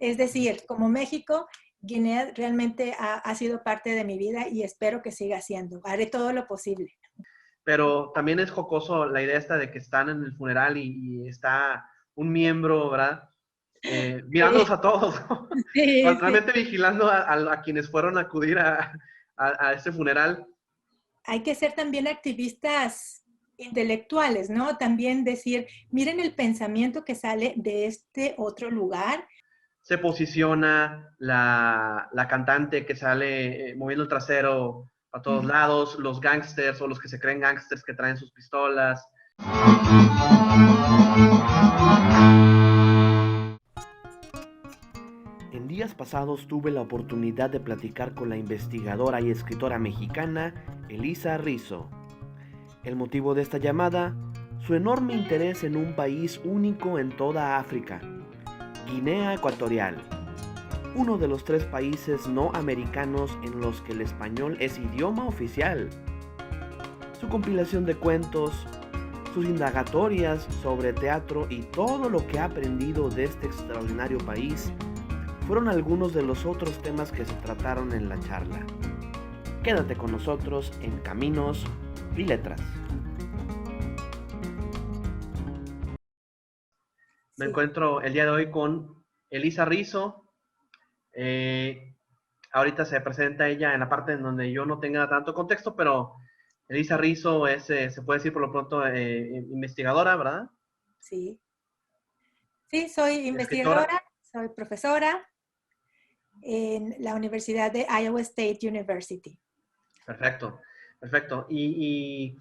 Es decir, como México, Guinea realmente ha sido parte de mi vida y espero que siga siendo. Haré todo lo posible. Pero también es jocoso la idea esta de que están en el funeral y está un miembro, ¿verdad? Sí, Mirándolos a todos, ¿no? sí, sí. Realmente vigilando a quienes fueron a acudir a ese funeral. Hay que ser también activistas intelectuales, ¿no? También decir, miren el pensamiento que sale de este otro lugar. Se posiciona la cantante que sale moviendo el trasero a todos lados, los gangsters o los que se creen gangsters que traen sus pistolas. En días pasados tuve la oportunidad de platicar con la investigadora y escritora mexicana Elisa Rizzo. El motivo de esta llamada, su enorme interés en un país único en toda África, Guinea Ecuatorial, uno de los 3 países no americanos en los que el español es idioma oficial. Su compilación de cuentos, sus indagatorias sobre teatro y todo lo que ha aprendido de este extraordinario país fueron algunos de los otros temas que se trataron en la charla. Quédate con nosotros en Caminos y Letras. Me encuentro el día de hoy con Elisa Rizzo. Ahorita se presenta ella en la parte en donde yo no tenga tanto contexto, pero Elisa Rizzo es, se puede decir por lo pronto, investigadora, ¿verdad? Sí, sí, soy Escritora. investigadora, soy profesora en la Universidad de Iowa State University. Perfecto, perfecto. Y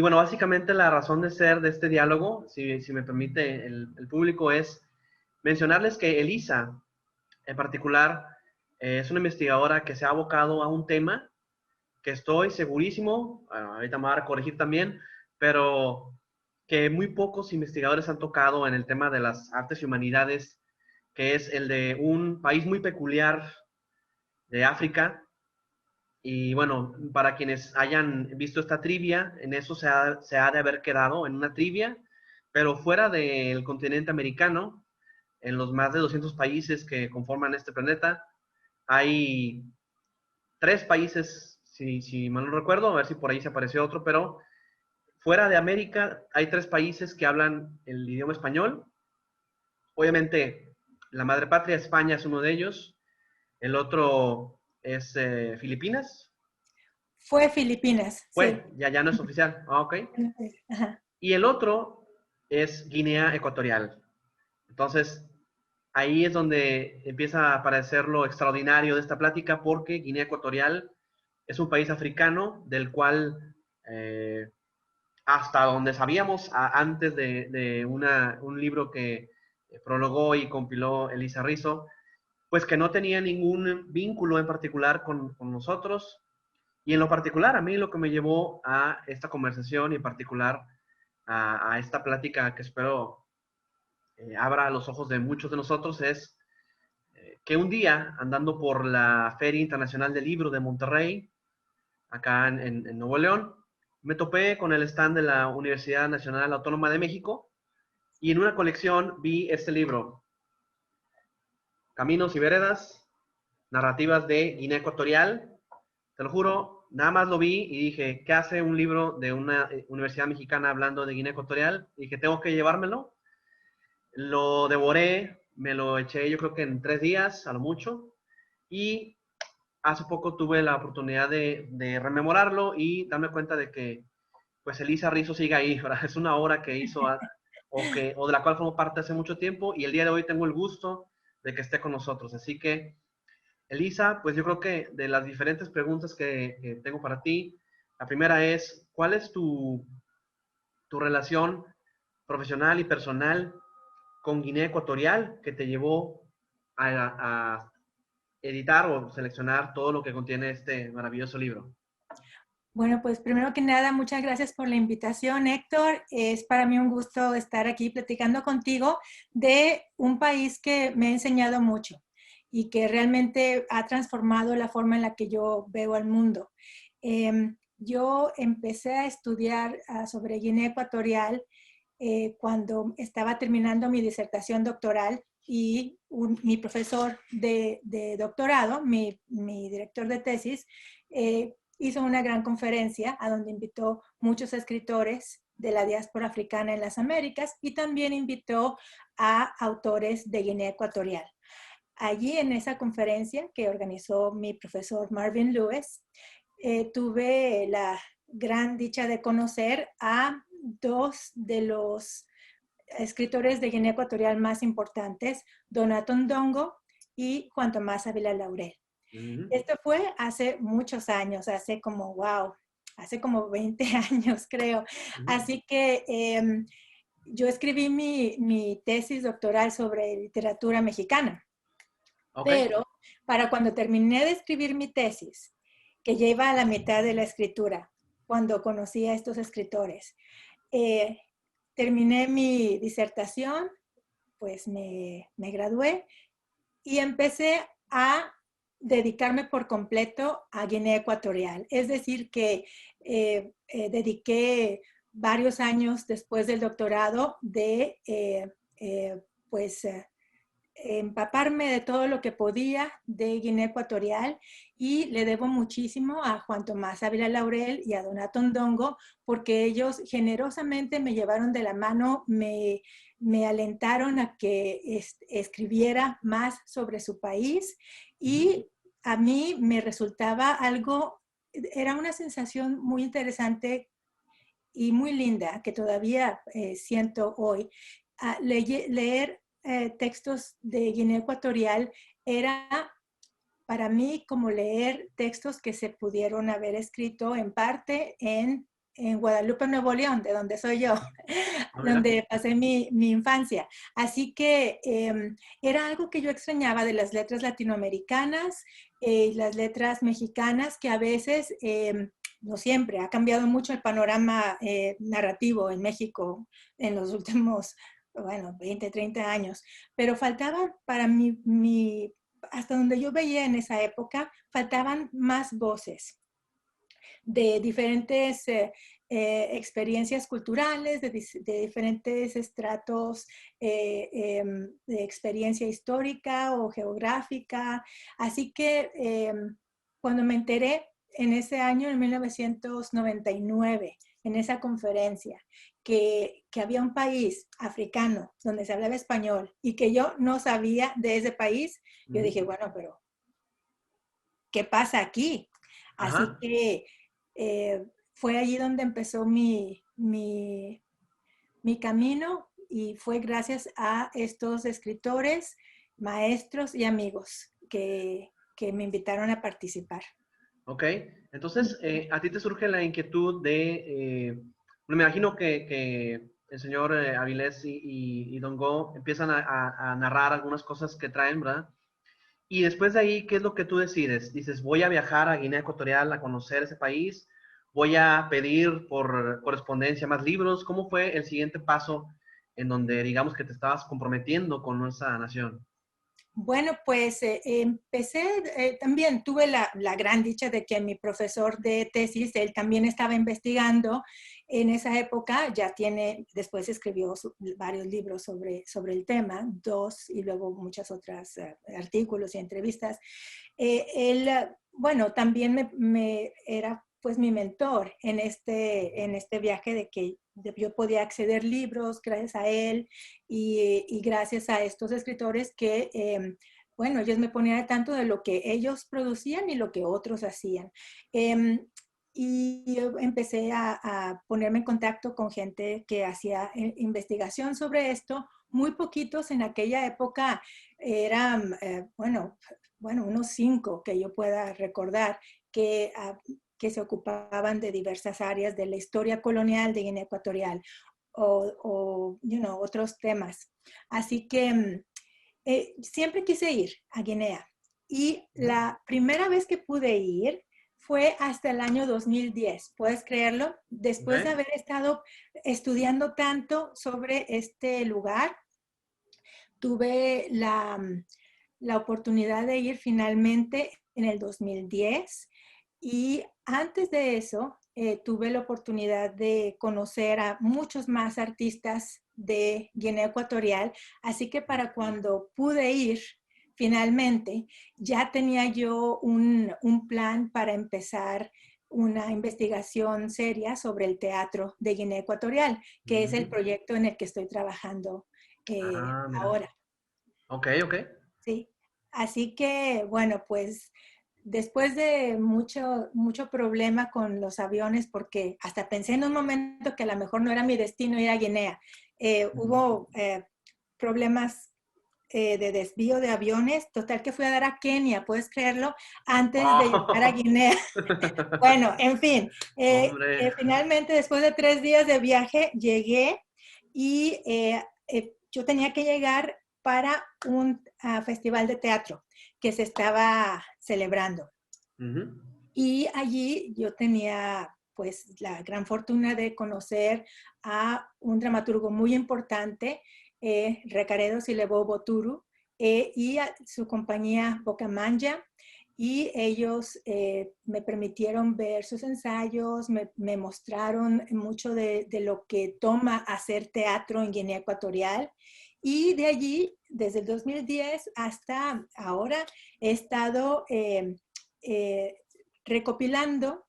bueno, básicamente la razón de ser de este diálogo, si me permite el público, es mencionarles que Elisa, en particular, es una investigadora que se ha abocado a un tema que estoy segurísimo, ahorita me va a corregir también, pero que muy pocos investigadores han tocado en el tema de las artes y humanidades, que es el de un país muy peculiar de África. Y bueno, para quienes hayan visto esta trivia, en eso se ha de haber quedado, en una trivia, pero fuera del continente americano, en los más de 200 países que conforman este planeta, hay 3 países, si mal no recuerdo, a ver si por ahí se apareció otro, pero fuera de América hay 3 países que hablan el idioma español. Obviamente, la madre patria, España, es uno de ellos. El otro es Filipinas. Fue Filipinas, sí. Fue, ya no es oficial. Ah, ok. Ajá. Y el otro es Guinea Ecuatorial. Entonces, ahí es donde empieza a aparecer lo extraordinario de esta plática, porque Guinea Ecuatorial es un país africano del cual, hasta donde sabíamos, antes de un libro que prologó y compiló Elisa Rizzo, pues que no tenía ningún vínculo en particular con nosotros. Y en lo particular, a mí lo que me llevó a esta conversación y en particular a esta plática que espero abra los ojos de muchos de nosotros es que un día, andando por la Feria Internacional del Libro de Monterrey, acá en Nuevo León, me topé con el stand de la Universidad Nacional Autónoma de México y en una colección vi este libro, Caminos y Veredas, Narrativas de Guinea Ecuatorial. Te lo juro, nada más lo vi y dije, ¿qué hace un libro de una universidad mexicana hablando de Guinea Ecuatorial? Y dije, tengo que llevármelo. Lo devoré, me lo eché yo creo que en 3 días, a lo mucho. Y hace poco tuve la oportunidad de rememorarlo y darme cuenta de que pues Elisa Rizzo sigue ahí, ¿verdad? Es una obra que hizo o de la cual formó parte hace mucho tiempo y el día de hoy tengo el gusto de que esté con nosotros. Así que, Elisa, pues yo creo que de las diferentes preguntas que tengo para ti, la primera es, ¿cuál es tu relación profesional y personal con Guinea Ecuatorial que te llevó a editar o seleccionar todo lo que contiene este maravilloso libro? Bueno, pues primero que nada, muchas gracias por la invitación, Héctor. Es para mí un gusto estar aquí platicando contigo de un país que me ha enseñado mucho y que realmente ha transformado la forma en la que yo veo el mundo. Yo empecé a estudiar sobre Guinea Ecuatorial cuando estaba terminando mi disertación doctoral y mi profesor de doctorado, mi director de tesis, hizo una gran conferencia a donde invitó muchos escritores de la diáspora africana en las Américas y también invitó a autores de Guinea Ecuatorial. Allí en esa conferencia que organizó mi profesor Marvin Lewis, tuve la gran dicha de conocer a dos de los escritores de Guinea Ecuatorial más importantes, Donato Ndongo y Juan Tomás Ávila Laurel. Esto fue hace muchos años, hace como, wow, hace como 20 años creo. Así que yo escribí mi tesis doctoral sobre literatura mexicana. Okay. Pero para cuando terminé de escribir mi tesis, que ya iba a la mitad de la escritura, cuando conocí a estos escritores, eh, terminé mi disertación, pues me gradué y empecé a dedicarme por completo a Guinea Ecuatorial. Es decir, que dediqué varios años después del doctorado de, pues, empaparme de todo lo que podía de Guinea Ecuatorial y le debo muchísimo a Juan Tomás Ávila Laurel y a Donato Ndongo porque ellos generosamente me llevaron de la mano, me alentaron a que escribiera más sobre su país y a mí me resultaba algo, era una sensación muy interesante y muy linda que todavía siento hoy. Leer textos de Guinea Ecuatorial era para mí como leer textos que se pudieron haber escrito en parte en Guadalupe, Nuevo León, de donde soy yo, donde pasé mi infancia. Así que era algo que yo extrañaba de las letras latinoamericanas, las letras mexicanas, que a veces, no siempre, ha cambiado mucho el panorama narrativo en México en los últimos, bueno, 20, 30 años, pero faltaba para hasta donde yo veía en esa época, faltaban más voces de diferentes experiencias culturales, de diferentes estratos de experiencia histórica o geográfica. Así que cuando me enteré en ese año, en 1999, en esa conferencia, que había un país africano donde se hablaba español y que yo no sabía de ese país, yo dije, bueno, pero ¿qué pasa aquí? Así Ajá. que fue allí donde empezó mi camino y fue gracias a estos escritores, maestros y amigos que me invitaron a participar. Ok, entonces a ti te surge la inquietud de, me imagino que el señor Avilés y Don Go empiezan a narrar algunas cosas que traen, ¿verdad? Y después de ahí, ¿qué es lo que tú decides? Dices, voy a viajar a Guinea Ecuatorial a conocer ese país, voy a pedir por correspondencia más libros. ¿Cómo fue el siguiente paso en donde digamos que te estabas comprometiendo con esa nación? Bueno, pues empecé, también tuve la gran dicha de que mi profesor de tesis, él también estaba investigando en esa época, ya tiene, después escribió varios libros sobre el tema, dos y luego muchas otras artículos y entrevistas. Él, bueno, también me era pues mi mentor en este viaje de que yo podía acceder libros gracias a él y gracias a estos escritores que, bueno, ellos me ponían al tanto de lo que ellos producían y lo que otros hacían. Y empecé a ponerme en contacto con gente que hacía investigación sobre esto. Muy poquitos en aquella época eran, bueno, unos 5 que yo pueda recordar que se ocupaban de diversas áreas de la historia colonial de Guinea Ecuatorial o otros temas. Así que siempre quise ir a Guinea y la primera vez que pude ir fue hasta el año 2010, ¿puedes creerlo? Después de Okay. haber estado estudiando tanto sobre este lugar, tuve la oportunidad de ir finalmente en el 2010 y antes de eso tuve la oportunidad de conocer a muchos más artistas de Guinea Ecuatorial, así que para cuando pude ir, finalmente, ya tenía yo un plan para empezar una investigación seria sobre el teatro de Guinea Ecuatorial, que es el Mm. proyecto en el que estoy trabajando Ah, mira. ahora. Ok, ok. Sí, así que bueno, pues después de mucho problema con los aviones, porque hasta pensé en un momento que a lo mejor no era mi destino ir a Guinea, Ujú. hubo problemas de desvío de aviones, total que fui a dar a Kenia, ¿puedes creerlo? Antes de llegar a Oh. Guinea. Bueno, en fin, Hombre. finalmente después de 3 días de viaje llegué y yo tenía que llegar para un festival de teatro que se estaba celebrando. Ujú. Y allí yo tenía pues la gran fortuna de conocer a un dramaturgo muy importante, Recaredo Silebo Boturu, y a su compañía Bocamanja, y ellos me permitieron ver sus ensayos, me mostraron mucho de lo que toma hacer teatro en Guinea Ecuatorial, y de allí, desde el 2010 hasta ahora, he estado eh, recopilando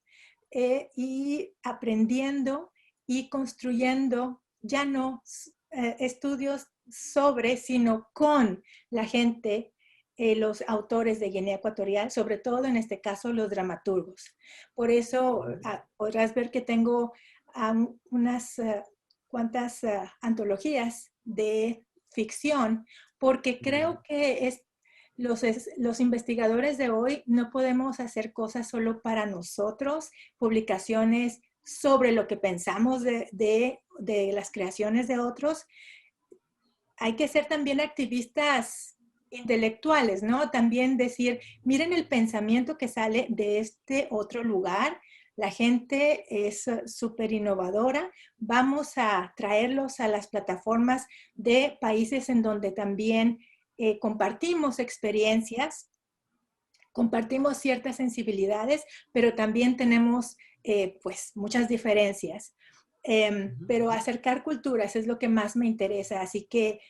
y aprendiendo y construyendo ya no estudios sobre, sino con la gente, los autores de Guinea Ecuatorial, sobre todo en este caso los dramaturgos. Por eso podrás ver que tengo unas cuantas antologías de ficción, porque creo que los investigadores de hoy no podemos hacer cosas solo para nosotros, publicaciones sobre lo que pensamos de las creaciones de otros. Hay que ser también activistas intelectuales, ¿no? También decir, miren el pensamiento que sale de este otro lugar, la gente es súper innovadora, vamos a traerlos a las plataformas de países en donde también compartimos experiencias, compartimos ciertas sensibilidades, pero también tenemos pues muchas diferencias. Pero acercar culturas es lo que más me interesa, así que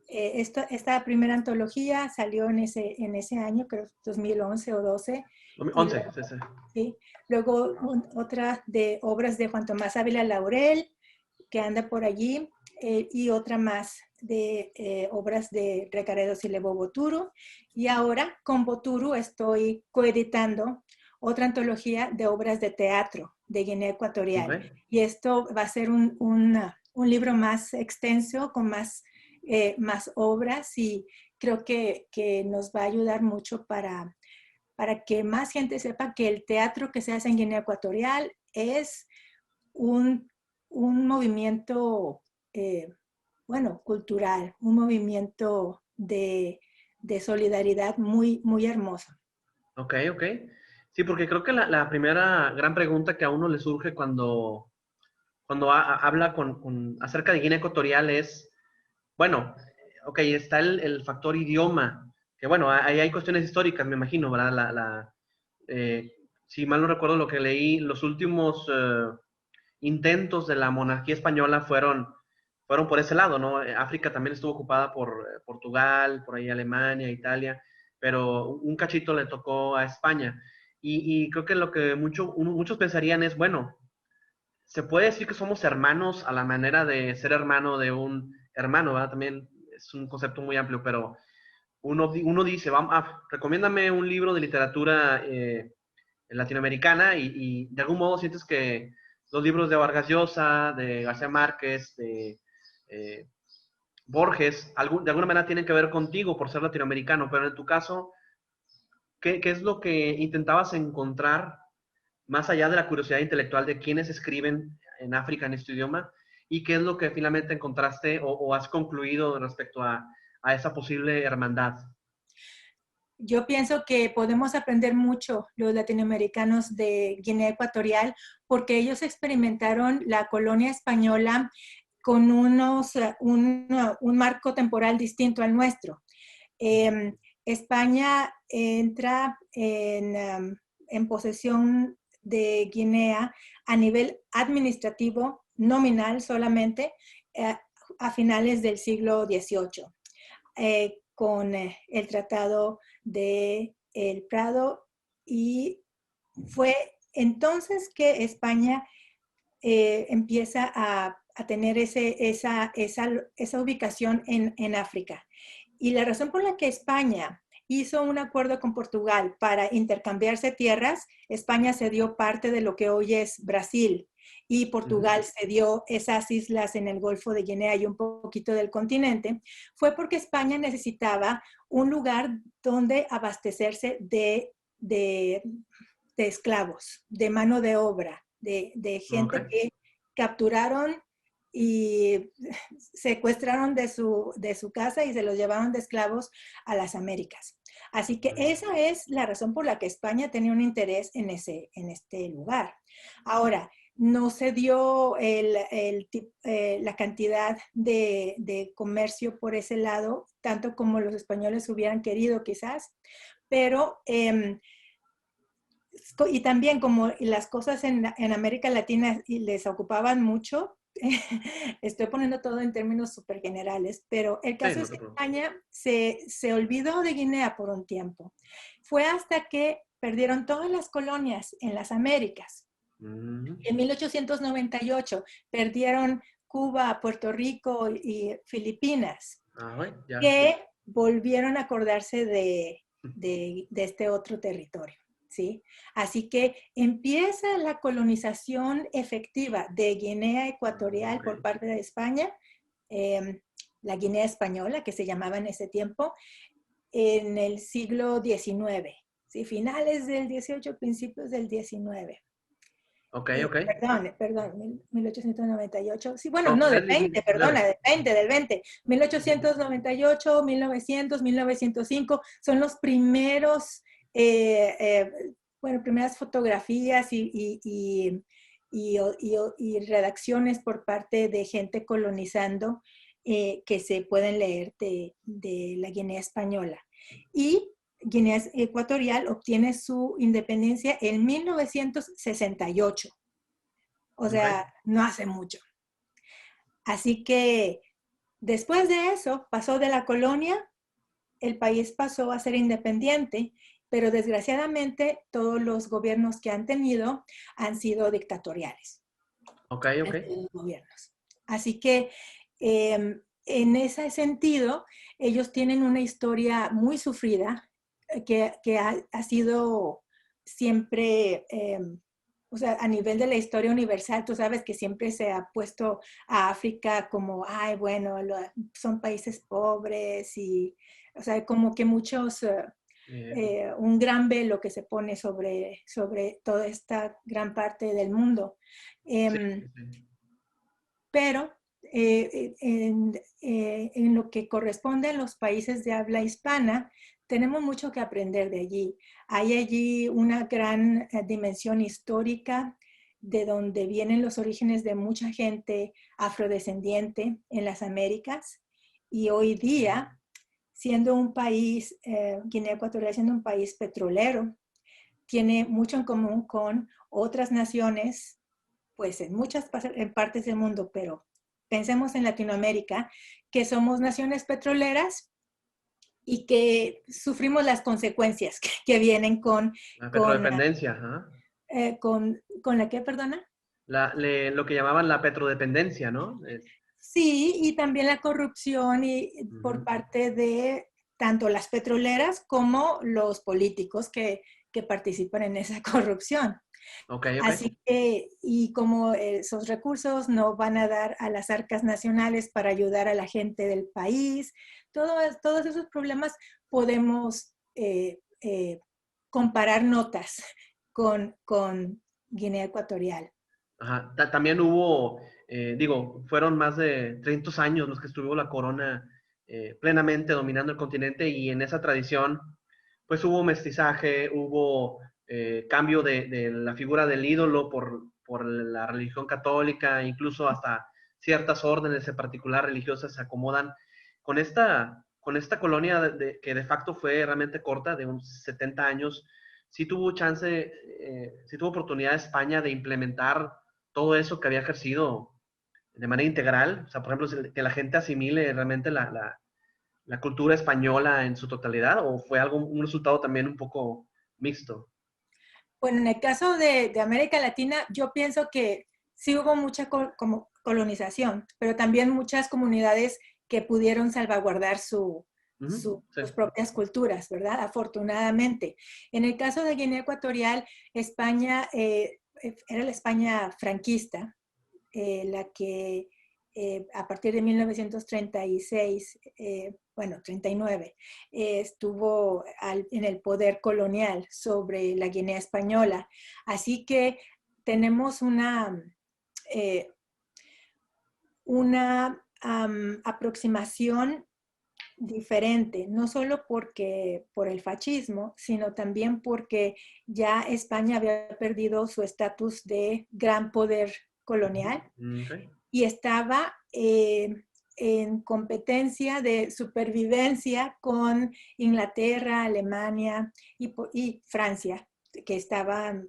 esta primera antología salió en ese año, creo 2011 o 12, y 11, luego, sí, sí. ¿sí? Luego otra de obras de Juan Tomás Ávila Laurel, que anda por allí, y otra más de obras de Recaredo Silebo Boturu. Y ahora con Boturu estoy coeditando otra antología de obras de teatro de Guinea Ecuatorial. Ok. Y esto va a ser un libro más extenso, con más obras, y creo que nos va a ayudar mucho para que más gente sepa que el teatro que se hace en Guinea Ecuatorial es un, un movimiento, eh, bueno, cultural, un movimiento de solidaridad muy hermoso. Ok, ok. Sí, porque creo que la primera gran pregunta que a uno le surge cuando habla acerca de Guinea Ecuatorial es, bueno, ok, está el factor idioma, que bueno, ahí hay cuestiones históricas, me imagino, ¿verdad? Si mal no recuerdo lo que leí, los últimos intentos de la monarquía española fueron por ese lado, ¿no? África también estuvo ocupada por Portugal, por ahí Alemania, Italia, pero un cachito le tocó a España. Y creo que lo que muchos pensarían es, bueno, se puede decir que somos hermanos a la manera de ser hermano de un hermano, ¿verdad? También es un concepto muy amplio, pero uno dice, vamos, recomiéndame un libro de literatura latinoamericana y de algún modo sientes que los libros de Vargas Llosa, de García Márquez, de eh, Borges, de alguna manera tienen que ver contigo por ser latinoamericano, pero en tu caso, ¿qué es lo que intentabas encontrar más allá de la curiosidad intelectual de quienes escriben en África en este idioma? ¿Y qué es lo que finalmente encontraste o has concluido respecto a esa posible hermandad? Yo pienso que podemos aprender mucho los latinoamericanos de Guinea Ecuatorial porque ellos experimentaron la colonia española con un marco temporal distinto al nuestro. España entra en posesión de Guinea a nivel administrativo, nominal solamente, a finales del siglo XVIII, con el Tratado de El Prado, y fue entonces que España empieza a tener esa ubicación en África. Y la razón por la que España hizo un acuerdo con Portugal para intercambiarse tierras, España cedió parte de lo que hoy es Brasil y Portugal cedió esas islas en el Golfo de Guinea y un poquito del continente, fue porque España necesitaba un lugar donde abastecerse de esclavos, de mano de obra, de gente que capturaron y secuestraron de su casa y se los llevaron de esclavos a las Américas. Así que esa es la razón por la que España tenía un interés en este lugar. Ahora, no se dio la cantidad de comercio por ese lado, tanto como los españoles hubieran querido quizás, pero y también como las cosas en América Latina les ocupaban mucho, estoy poniendo todo en términos súper generales, pero el caso es que España se olvidó de Guinea por un tiempo. Fue hasta que perdieron todas las colonias en las Américas. En 1898 perdieron Cuba, Puerto Rico y Filipinas, que volvieron a acordarse de este otro territorio. ¿Sí? Así que empieza la colonización efectiva de Guinea Ecuatorial por parte de España, la Guinea Española, que se llamaba en ese tiempo, en el siglo XIX, ¿sí? Finales del XVIII, principios del XIX. Perdón, 1898. Sí, bueno, no, del 20, perdona, del 20. 1898, 1900, 1905 son los primeros, primeras fotografías y redacciones por parte de gente colonizando que se pueden leer de la Guinea Española. Y Guinea Ecuatorial obtiene su independencia en 1968. O sea, no hace mucho. Así que después de eso, pasó de la colonia, el país pasó a ser independiente, pero desgraciadamente todos los gobiernos que han tenido han sido dictatoriales. Los gobiernos. Así que en ese sentido, ellos tienen una historia muy sufrida que ha sido siempre, o sea, a nivel de la historia universal, tú sabes que siempre se ha puesto a África como, ay, bueno, son países pobres y, o sea, como que muchos, un gran velo que se pone sobre toda esta gran parte del mundo. Pero en lo que corresponde a los países de habla hispana, tenemos mucho que aprender de allí. Hay allí una gran dimensión histórica de donde vienen los orígenes de mucha gente afrodescendiente en las Américas, y hoy día, siendo un país, Guinea Ecuatorial siendo un país petrolero, tiene mucho en común con otras naciones, pues en muchas partes del mundo, pero pensemos en Latinoamérica, que somos naciones petroleras y que sufrimos las consecuencias que vienen con... La petrodependencia. ¿Con la qué, perdona? Lo que llamaban la petrodependencia, ¿no? Sí, y también la corrupción por parte de tanto las petroleras como los políticos que participan en esa corrupción. Así que, y como esos recursos no van a dar a las arcas nacionales para ayudar a la gente del país, todos esos problemas podemos comparar notas con Guinea Ecuatorial. También hubo, fueron más de 300 años los que estuvo la corona plenamente dominando el continente, y en esa tradición pues hubo mestizaje, hubo cambio de la figura del ídolo por la religión católica, incluso hasta ciertas órdenes en particular religiosas se acomodan. Con esta colonia que de facto fue realmente corta, de unos 70 años, sí tuvo chance, sí tuvo oportunidad España de implementar todo eso que había ejercido de manera integral. O sea, por ejemplo, que la gente asimile realmente la cultura española en su totalidad, o fue un resultado también un poco mixto. Bueno, en el caso de América Latina, yo pienso que sí hubo mucha como colonización, pero también muchas comunidades que pudieron salvaguardar Sí. sus propias culturas, ¿verdad? Afortunadamente. En el caso de Guinea Ecuatorial, España era la España franquista, la que a partir de 1936, bueno, 39, estuvo en el poder colonial sobre la Guinea Española. Así que tenemos eh, una aproximación diferente, no solo por el fascismo, sino también porque ya España había perdido su estatus de gran poder colonial Okay. y estaba en competencia de supervivencia con Inglaterra, Alemania y Francia, que estaban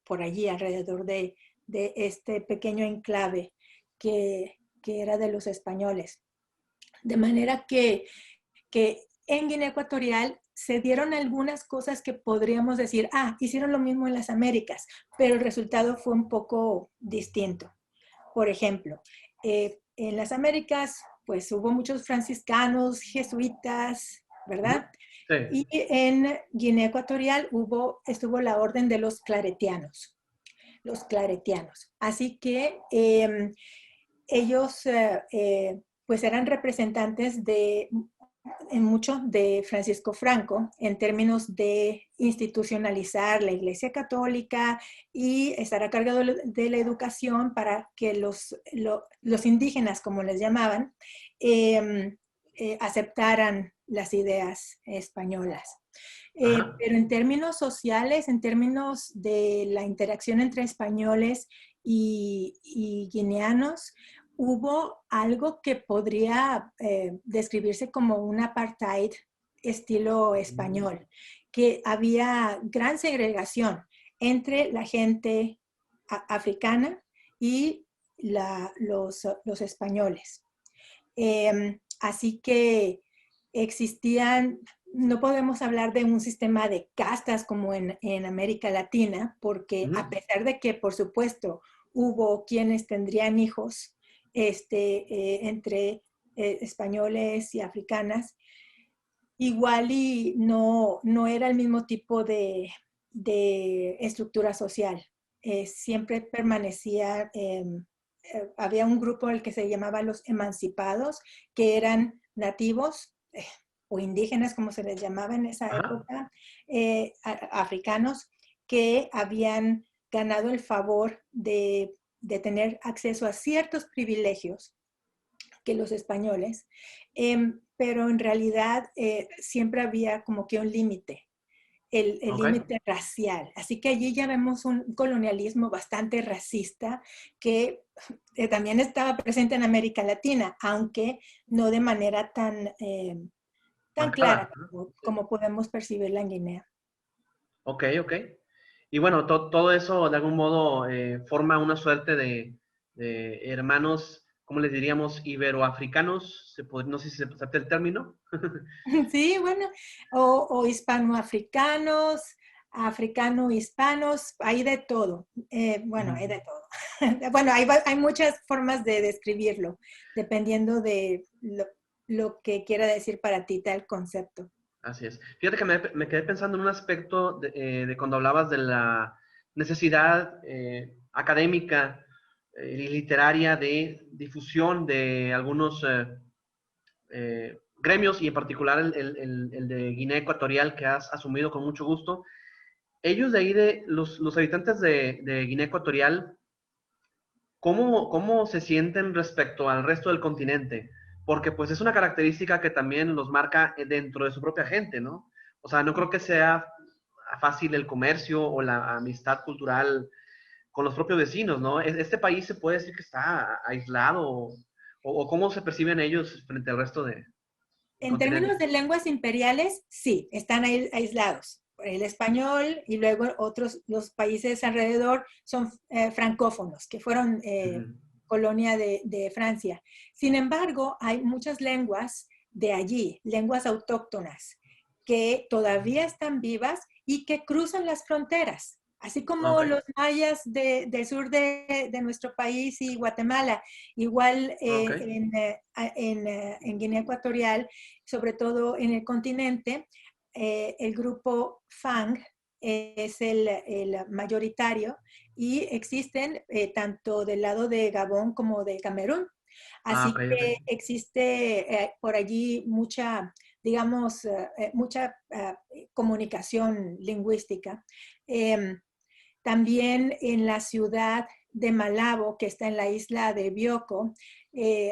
por allí alrededor de este pequeño enclave que era de los españoles. De manera que en Guinea Ecuatorial se dieron algunas cosas que podríamos decir, hicieron lo mismo en las Américas, pero el resultado fue un poco distinto. Por ejemplo, en las Américas, pues hubo muchos franciscanos, jesuitas, ¿verdad? Sí. Y en Guinea Ecuatorial estuvo la orden de los claretianos, los claretianos. Así que ellos pues eran representantes en mucho de Francisco Franco en términos de institucionalizar la Iglesia Católica y estar a cargo de la educación para que los indígenas, como les llamaban, aceptaran las ideas españolas. Pero en términos sociales, en términos de la interacción entre españoles y guineanos, hubo algo que podría describirse como un apartheid estilo español, que había gran segregación entre la gente africana y los españoles. Así que existían, no podemos hablar de un sistema de castas como en América Latina, porque a pesar de que, por supuesto, hubo quienes tendrían hijos entre españoles y africanas, igual y no era el mismo tipo de estructura social. Siempre permanecía, había un grupo el que se llamaba los emancipados, que eran nativos o indígenas, como se les llamaba en esa época, africanos, que habían ganado el favor de tener acceso a ciertos privilegios que los españoles, pero en realidad siempre había como que un límite, el límite racial. Así que allí ya vemos un colonialismo bastante racista que también estaba presente en América Latina, aunque no de manera tan clara como podemos percibirla en Guinea. Ok. Y bueno, todo eso de algún modo forma una suerte de hermanos, ¿cómo les diríamos? Iberoafricanos, no sé si se acepta el término. Sí, bueno, o hispanoafricanos, africano-hispanos, hay de todo. Bueno, hay de todo. Bueno, hay muchas formas de describirlo, dependiendo de lo que quiera decir para ti tal concepto. Así es. Fíjate que me quedé pensando en un aspecto de cuando hablabas de la necesidad académica y literaria de difusión de algunos gremios y en particular el de Guinea Ecuatorial que has asumido con mucho gusto. Ellos de ahí, de los habitantes de Guinea Ecuatorial, ¿cómo se sienten respecto al resto del continente? Porque pues es una característica que también los marca dentro de su propia gente, ¿no? O sea, no creo que sea fácil el comercio o la amistad cultural con los propios vecinos, ¿no? Este país se puede decir que está aislado o cómo se perciben ellos frente al resto del En continente. términos de lenguas imperiales, sí, están aislados. el español y luego los países alrededor son francófonos, que fueron Ujú. colonia de Francia. Sin embargo, hay muchas lenguas de allí, lenguas autóctonas, que todavía están vivas y que cruzan las fronteras. Así como Ok, los mayas del sur de nuestro país y Guatemala, igual ok. en Guinea Ecuatorial, sobre todo en el continente, el grupo Fang es el mayoritario y existen tanto del lado de Gabón como de Camerún. Ah, ok, Así ok. que existe por allí mucha, digamos, mucha comunicación lingüística. Eh, También en la ciudad de Malabo, que está en la isla de Bioko,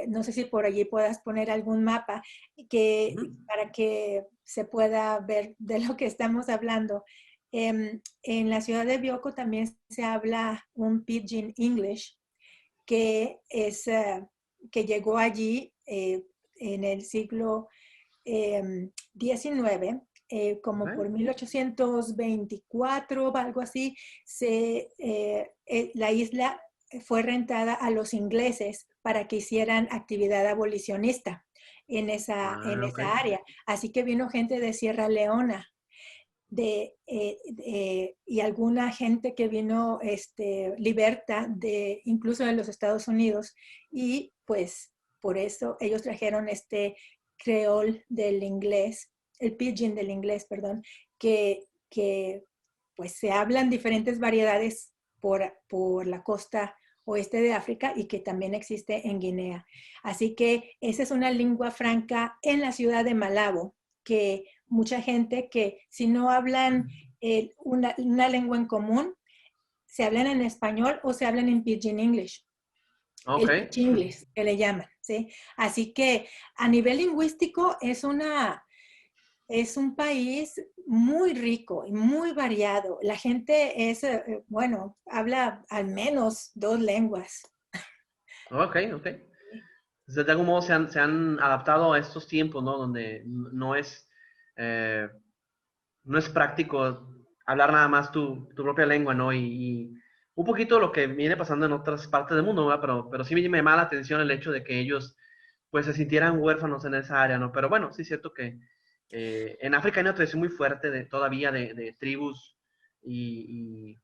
no sé si por allí puedas poner algún mapa Ujú. para que se pueda ver de lo que estamos hablando. En la ciudad de Bioko también se habla un Pidgin English, que, es, que llegó allí en el siglo XIX, como Ok. por 1824 o algo así, la isla fue rentada a los ingleses para que hicieran actividad abolicionista en Ah, ok. esa área. Así que vino gente de Sierra Leona y alguna gente que vino liberta incluso de los Estados Unidos, y pues por eso ellos trajeron este creol del inglés, el pidgin del inglés, perdón, que pues se hablan diferentes variedades por la costa oeste de África y que también existe en Guinea. Así que esa es una lengua franca en la ciudad de Malabo, que mucha gente que si no hablan una lengua en común, se hablan en español o se hablan en Pidgin English, Ok. el Pidgin English que le llaman, ¿sí? Así que a nivel lingüístico es un país muy rico y muy variado. La gente bueno, habla al menos dos lenguas. Ok, ok. De algún modo se han adaptado a estos tiempos, ¿no? Donde eh, no es práctico hablar nada más tu propia lengua, ¿no? Y un poquito lo que viene pasando en otras partes del mundo, ¿verdad? Pero sí me llama la atención el hecho de que ellos, pues, se sintieran huérfanos en esa área, ¿no? Pero bueno, sí es cierto que en África hay una tradición muy fuerte todavía de tribus y,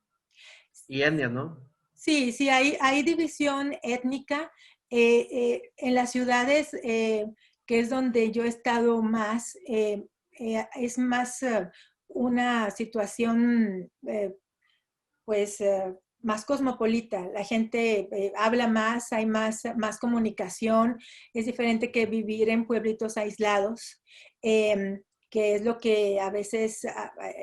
y etnias, ¿no? Sí, sí, hay división étnica en las ciudades, que es donde yo he estado más. Es más una situación, pues, más cosmopolita. La gente habla más, hay más comunicación. Es diferente que vivir en pueblitos aislados, que es lo que a veces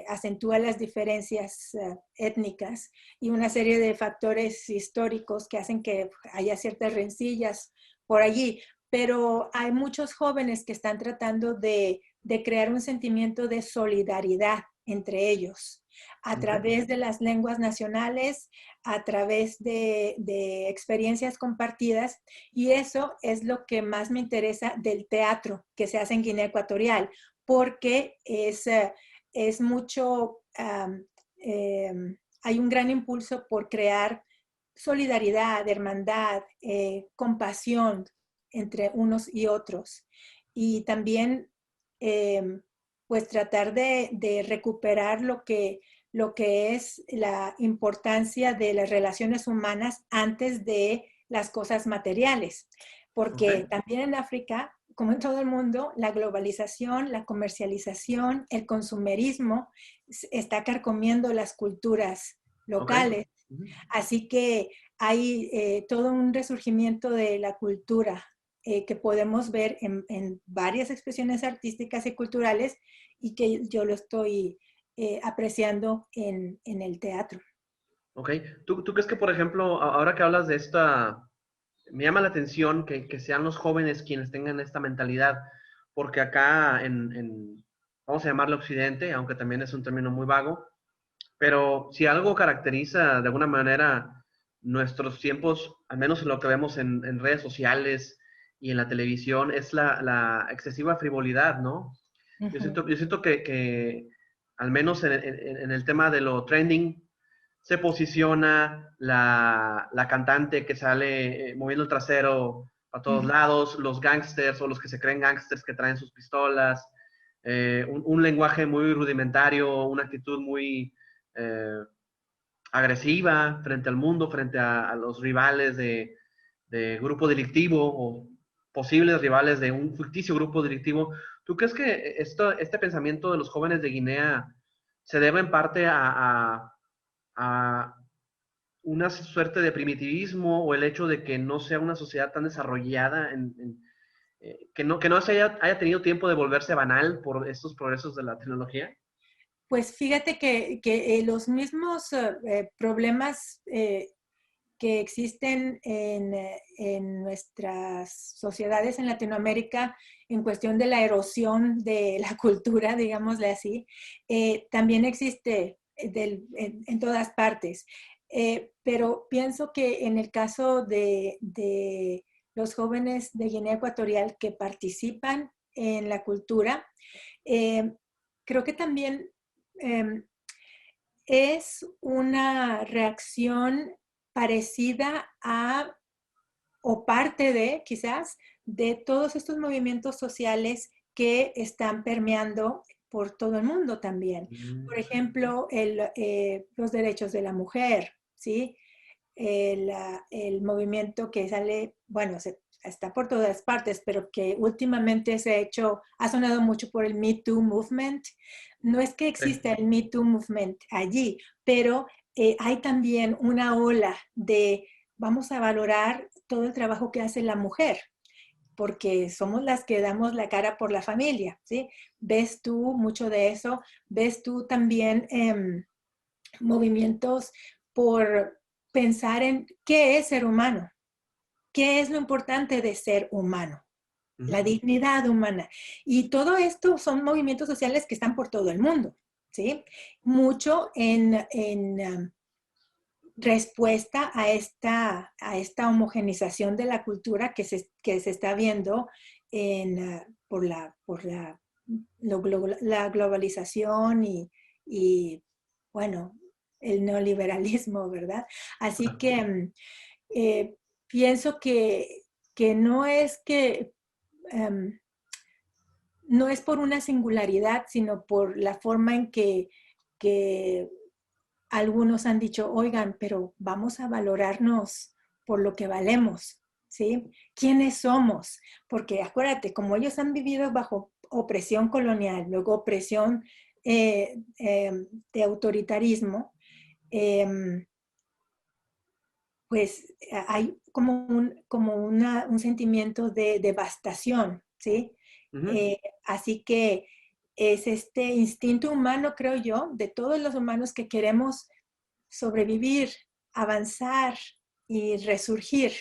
acentúa las diferencias étnicas y una serie de factores históricos que hacen que haya ciertas rencillas por allí. Pero hay muchos jóvenes que están tratando de crear un sentimiento de solidaridad entre ellos a Ok, través de las lenguas nacionales, a través de experiencias compartidas, y eso es lo que más me interesa del teatro que se hace en Guinea Ecuatorial, porque es mucho, hay un gran impulso por crear solidaridad, hermandad, compasión entre unos y otros. Y también, pues, tratar de recuperar lo que es la importancia de las relaciones humanas antes de las cosas materiales. ok, Porque también en África, como en todo el mundo, la globalización, la comercialización, el consumerismo está carcomiendo las culturas ok. locales. Ujú. Así que hay todo un resurgimiento de la cultura que podemos ver en varias expresiones artísticas y culturales, y que yo lo estoy apreciando en el teatro. Ok. ¿Tú crees que, por ejemplo, ahora que hablas de esta, me llama la atención que sean los jóvenes quienes tengan esta mentalidad, porque acá vamos a llamarlo Occidente, aunque también es un término muy vago, pero si algo caracteriza de alguna manera nuestros tiempos, al menos en lo que vemos en redes sociales y en la televisión, es la excesiva frivolidad, ¿no? Ujú. Yo siento que al menos en el tema de lo trending, se posiciona la cantante que sale moviendo el trasero a todos lados, los gangsters o los que se creen gangsters que traen sus pistolas, un lenguaje muy rudimentario, una actitud muy agresiva frente al mundo, frente a los rivales de grupo delictivo o posibles rivales de un ficticio grupo delictivo. ¿Tú crees que este pensamiento de los jóvenes de Guinea se debe en parte a una suerte de primitivismo o el hecho de que no sea una sociedad tan desarrollada, que no haya tenido tiempo de volverse banal por estos progresos de la tecnología? Pues fíjate que los mismos problemas que existen en nuestras sociedades en Latinoamérica en cuestión de la erosión de la cultura, digámosle así, también existe en todas partes. Pero pienso que en el caso de los jóvenes de Guinea Ecuatorial que participan en la cultura, eh, creo que también eh, es una reacción parecida a, o parte de, quizás, de todos estos movimientos sociales que están permeando por todo el mundo también. Por ejemplo, los derechos de la mujer, ¿sí? El movimiento que sale, bueno, está por todas partes, pero que últimamente se ha hecho, ha sonado mucho por el Me Too Movement. No es que Sí. exista el Me Too Movement allí, pero hay también una ola de vamos a valorar todo el trabajo que hace la mujer, porque somos las que damos la cara por la familia, ¿sí? ¿Ves tú mucho de eso? ¿Ves tú también movimientos por pensar en qué es ser humano? ¿Qué es lo importante de ser humano? La dignidad humana. Y todo esto son movimientos sociales que están por todo el mundo, ¿sí? Mucho en respuesta a esta homogenización de la cultura que se está viendo la globalización y, bueno, el neoliberalismo, ¿verdad? Así que eh, pienso que no es que no es por una singularidad, sino por la forma en que algunos han dicho, oigan, pero vamos a valorarnos por lo que valemos, ¿sí? ¿Quiénes somos? Porque acuérdate, como ellos han vivido bajo opresión colonial, luego opresión de autoritarismo, eh, pues hay un sentimiento de devastación, ¿sí? Así que es este instinto humano, creo yo, de todos los humanos que queremos sobrevivir, avanzar y resurgir,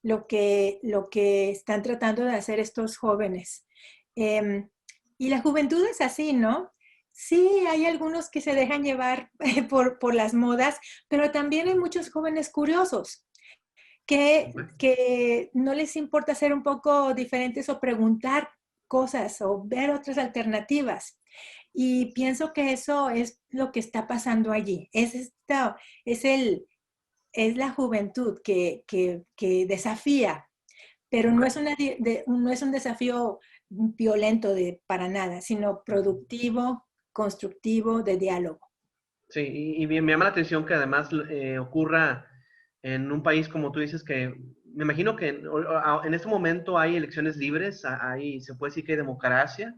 lo que están tratando de hacer estos jóvenes. Y la juventud es así, ¿no? Sí, hay algunos que se dejan llevar por las modas, pero también hay muchos jóvenes curiosos que no les importa ser un poco diferentes o preguntar cosas o ver otras alternativas. Y pienso que eso es lo que está pasando allí. Es, el, es la juventud que desafía, pero no es, no es un desafío violento para nada, sino productivo, constructivo, de diálogo. Sí, y me llama la atención que además ocurra en un país como tú dices que me imagino que en este momento hay elecciones libres, hay, se puede decir que hay democracia.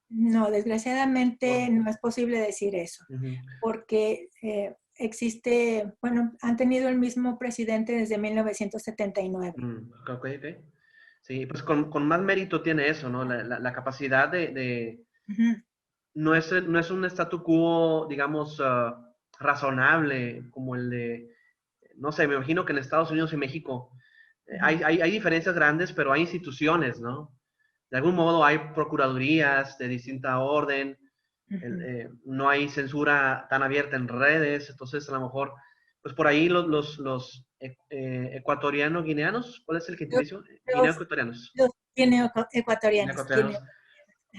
No, desgraciadamente Por- no es posible decir eso, Ujú. porque existe, bueno, han tenido el mismo presidente desde 1979. Ok, ok. Sí, pues con más mérito tiene eso, ¿no? La capacidad Ujú, no es un statu quo, digamos, razonable como el de, no sé, me imagino que en Estados Unidos y México ujú, hay diferencias grandes, pero hay instituciones, ¿no? De algún modo hay procuradurías de distinta orden, ujú. no hay censura tan abierta en redes, entonces a lo mejor, pues por ahí los ecuatorianos, guineanos, ¿cuál es el Los, gentilicio? Guineo los, ecuatorianos. los guineo-ecuatorianos, Ecuatorianos.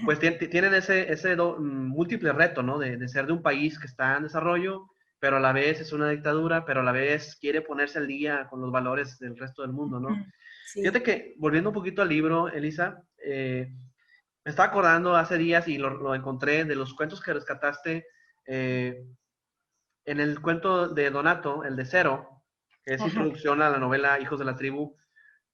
pues tienen ese múltiple reto, ¿no? De ser de un país que está en desarrollo, pero a la vez es una dictadura, pero a la vez quiere ponerse al día con los valores del resto del mundo, ¿no? Sí. Fíjate que, volviendo un poquito al libro, Elisa, me estaba acordando hace días y lo encontré de los cuentos que rescataste en el cuento de Donato, el de Cero, que es Ajá. introducción a la novela Hijos de la Tribu.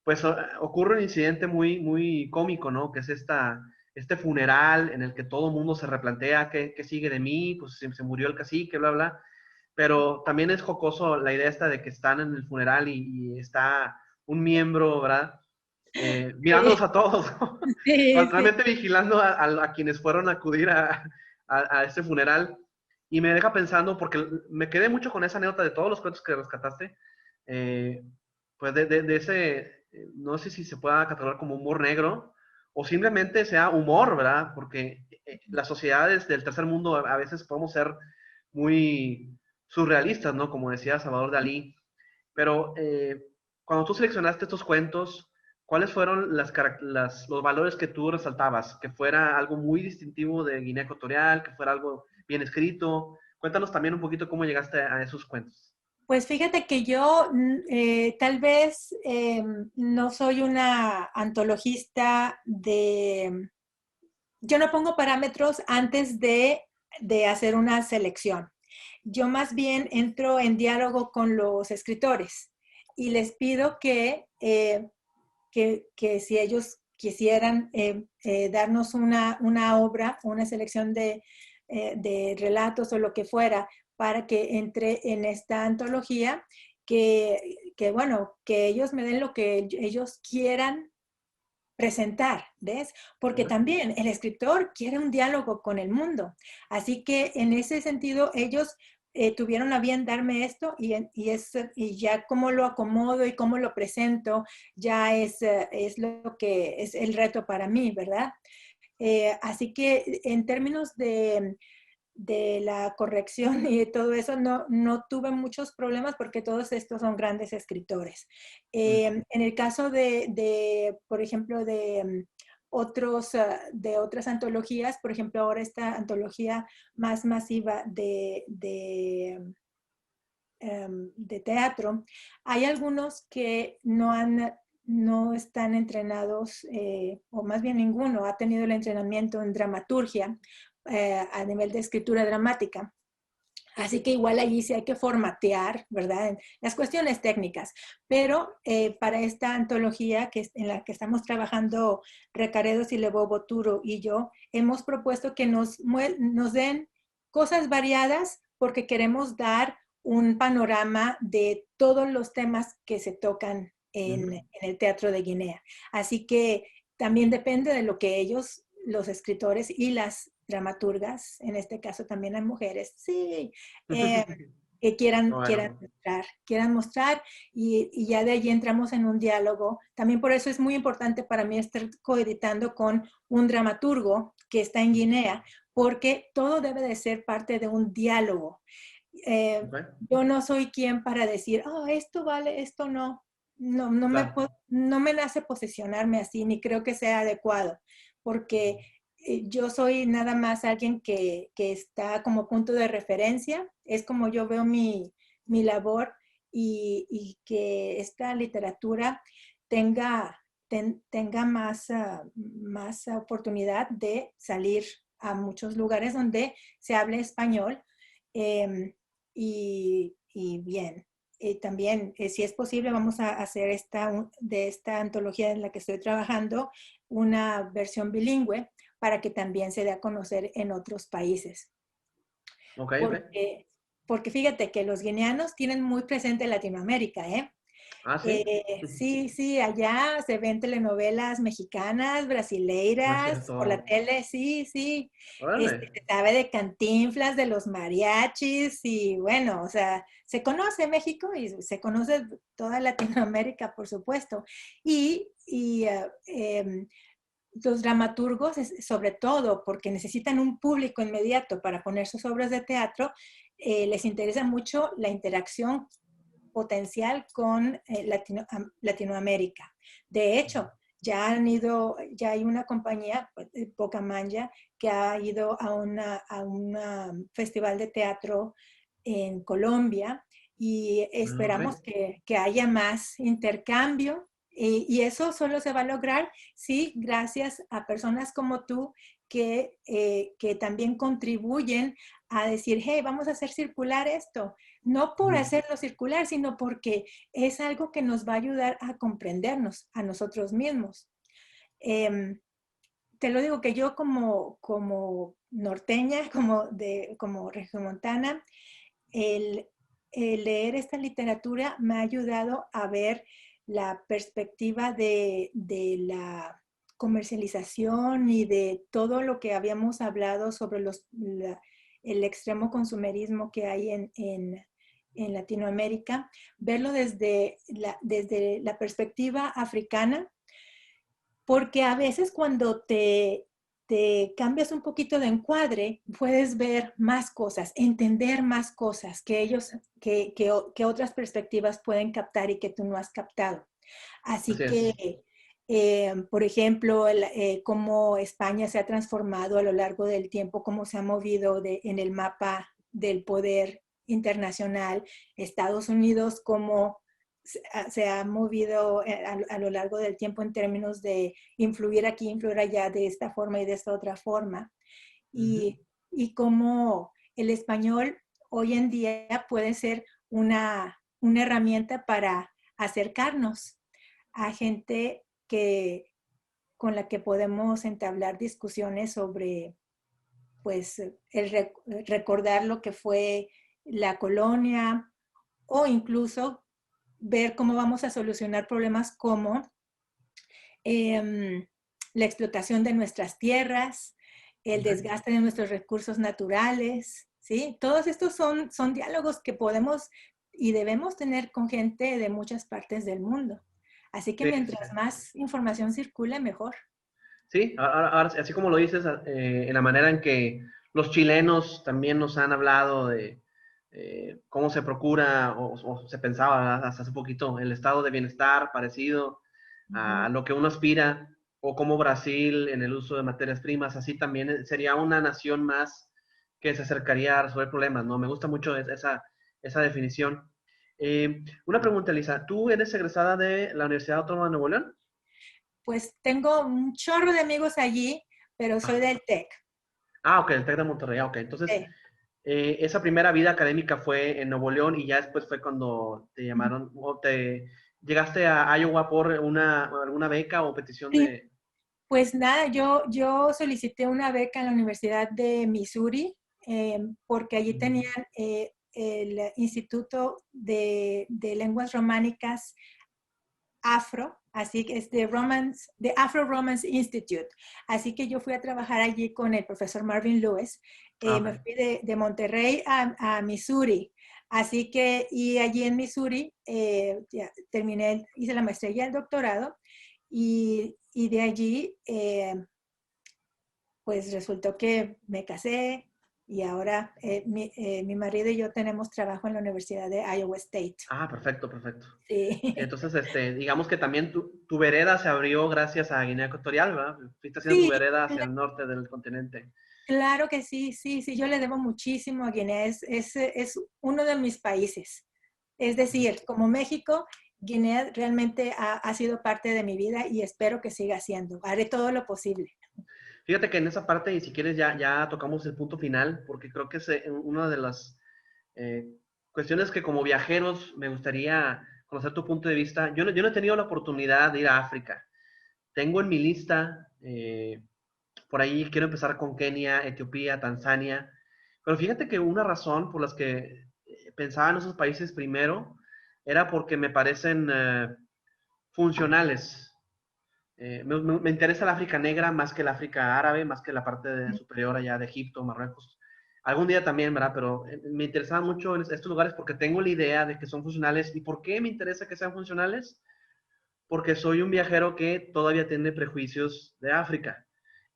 Pues ocurre un incidente muy cómico, ¿no? Que es este funeral en el que todo el mundo se replantea qué sigue de mí, pues se murió el cacique, bla, bla. Pero también es jocoso la idea esta de que están en el funeral y está un miembro, ¿verdad? Sí, Mirándolos a todos, ¿no? sí, sí. Realmente vigilando a quienes fueron a acudir a ese funeral. Y me deja pensando, porque me quedé mucho con esa anécdota de todos los cuentos que rescataste, eh, pues de ese, no sé si se pueda catalogar como humor negro, o simplemente sea humor, ¿verdad? Porque las sociedades del tercer mundo a veces podemos ser muy surrealistas, ¿no? Como decía Salvador Dalí. Pero cuando tú seleccionaste estos cuentos, ¿cuáles fueron los valores que tú resaltabas? Que fuera algo muy distintivo de Guinea Ecuatorial, que fuera algo bien escrito. Cuéntanos también un poquito cómo llegaste a esos cuentos. Pues fíjate que yo tal vez no soy una antologista yo no pongo parámetros antes de hacer una selección. Yo más bien entro en diálogo con los escritores y les pido que si ellos quisieran darnos una obra, una selección de relatos o lo que fuera para que entre en esta antología, bueno, que ellos me den lo que ellos quieran presentar, ¿ves? Porque Ujú. también el escritor quiere un diálogo con el mundo. Así que en ese sentido, ellos tuvieron a bien darme esto y ya cómo lo acomodo y cómo lo presento, ya es lo que es el reto para mí, ¿verdad? Así que en términos de la corrección y de todo eso, no tuve muchos problemas porque todos estos son grandes escritores. En el caso por ejemplo, de otras antologías, por ejemplo, ahora esta antología más masiva de teatro, hay algunos que no están entrenados, o más bien ninguno ha tenido el entrenamiento en dramaturgia a nivel de escritura dramática. Así que igual allí sí hay que formatear, ¿verdad? En las cuestiones técnicas. Pero para esta antología en la que estamos trabajando Recaredos y Lebo Boturo y yo, hemos propuesto que nos den cosas variadas porque queremos dar un panorama de todos los temas que se tocan Ujú. en el Teatro de Guinea. Así que también depende de lo que ellos, los escritores y las dramaturgas, en este caso también hay mujeres, sí, eh, que Bueno, quieran mostrar y ya de allí entramos en un diálogo. También por eso es muy importante para mí estar coeditando con un dramaturgo que está en Guinea, porque todo debe de ser parte de un diálogo. ok, Yo no soy quien para decir, oh, esto vale, esto no. claro. No me nace posicionarme así, ni creo que sea adecuado, porque yo soy nada más alguien que está como punto de referencia, es como yo veo mi labor y que esta literatura tenga, tenga más oportunidad de salir a muchos lugares donde se hable español. Y bien, también, si es posible, vamos a hacer de esta antología en la que estoy trabajando una versión bilingüe para que también se dé a conocer en otros países. Ok, ok. Porque fíjate que los guineanos tienen muy presente Latinoamérica, ¿eh? Ah, sí. Sí, sí, allá se ven telenovelas mexicanas, No es brasileiras, por la cierto. tele, sí, sí. Órale. Se sabe de Cantinflas, de los mariachis y bueno, o sea, se conoce México y se conoce toda Latinoamérica, por supuesto. Los dramaturgos, sobre todo porque necesitan un público inmediato para poner sus obras de teatro, les interesa mucho la interacción potencial con Latinoamérica. De hecho, ya hay una compañía, Pocamanya, que ha ido a una festival de teatro en Colombia y esperamos Ok. que haya más intercambio. Y eso solo se va a lograr, sí, gracias a personas como tú que también contribuyen a decir, hey, vamos a hacer circular esto. No por Ujú. hacerlo circular, sino porque es algo que nos va a ayudar a comprendernos a nosotros mismos. Eh, Te lo digo que yo como norteña, como regiomontana, el, el leer esta literatura me ha ayudado a ver la perspectiva de la comercialización y de todo lo que habíamos hablado sobre el extremo consumerismo que hay en Latinoamérica, verlo desde la perspectiva africana, porque a veces cuando te cambias un poquito de encuadre, puedes ver más cosas, entender más cosas que otras perspectivas pueden captar y que tú no has captado. Así Así es. que, por ejemplo, cómo España se ha transformado a lo largo del tiempo, cómo se ha movido en el mapa del poder internacional, Estados Unidos, cómo se ha movido a lo largo del tiempo en términos de influir aquí, influir allá, de esta forma y de esta otra forma. Ujú. Y cómo el español hoy en día puede ser una herramienta para acercarnos a gente con la que podemos entablar discusiones sobre, pues, recordar lo que fue la colonia o incluso ver cómo vamos a solucionar problemas como eh, la explotación de nuestras tierras, el Ok. desgaste de nuestros recursos naturales, ¿sí? Todos estos son diálogos que podemos y debemos tener con gente de muchas partes del mundo. Así que Sí, sí, sí. mientras más información circule, mejor. Sí, así como lo dices, en la manera en que los chilenos también nos han hablado de cómo se procura o se pensaba, ¿verdad? Hasta hace poquito el estado de bienestar parecido a Ujú. lo que uno aspira, o como Brasil en el uso de materias primas, así también sería una nación más que se acercaría a resolver problemas, ¿no? Me gusta mucho esa definición. Una pregunta, Elisa, ¿tú eres egresada de la Universidad Autónoma de Nuevo León? Pues tengo un chorro de amigos allí, pero soy Ah, del TEC. ok, el TEC de Monterrey, ok. Entonces, Sí. esa primera vida académica fue en Nuevo León y ya después fue cuando te llamaron o te llegaste a Iowa por alguna beca o petición Sí, de... pues nada, yo solicité una beca en la Universidad de Missouri porque allí Ujú. tenían el Instituto de Lenguas Románicas Afro, así que es de Afro Romance Institute. Así que yo fui a trabajar allí con el profesor Marvin Lewis. Ah, ok. Me fui de Monterrey a Missouri. Así que, y allí en Missouri ya terminé, hice la maestría y el doctorado. Y de allí, pues resultó que me casé y ahora mi marido y yo tenemos trabajo en la Universidad de Iowa State. Ah, perfecto, perfecto. Sí, Entonces, digamos que también tu vereda se abrió gracias a Guinea Ecuatorial, ¿verdad? Fuiste haciendo tu sí, vereda hacia el norte del continente. claro que sí, sí, sí, yo le debo muchísimo a Guinea, es uno de mis países. Es decir, como México, Guinea realmente ha sido parte de mi vida y espero que siga siendo. Haré todo lo posible. Fíjate que en esa parte, y si quieres, ya tocamos el punto final, porque creo que es una de las eh, cuestiones que como viajeros me gustaría conocer tu punto de vista. Yo no he tenido la oportunidad de ir a África. Tengo en mi lista, por ahí quiero empezar con Kenia, Etiopía, Tanzania, pero fíjate que una razón por las que pensaba en esos países primero era porque me parecen funcionales. Me interesa el África negra más que el África árabe, más que la parte superior allá de Egipto, Marruecos. Algún día también, ¿verdad? Pero me interesaba mucho en estos lugares porque tengo la idea de que son funcionales. ¿Y por qué me interesa que sean funcionales? Porque soy un viajero que todavía tiene prejuicios de África.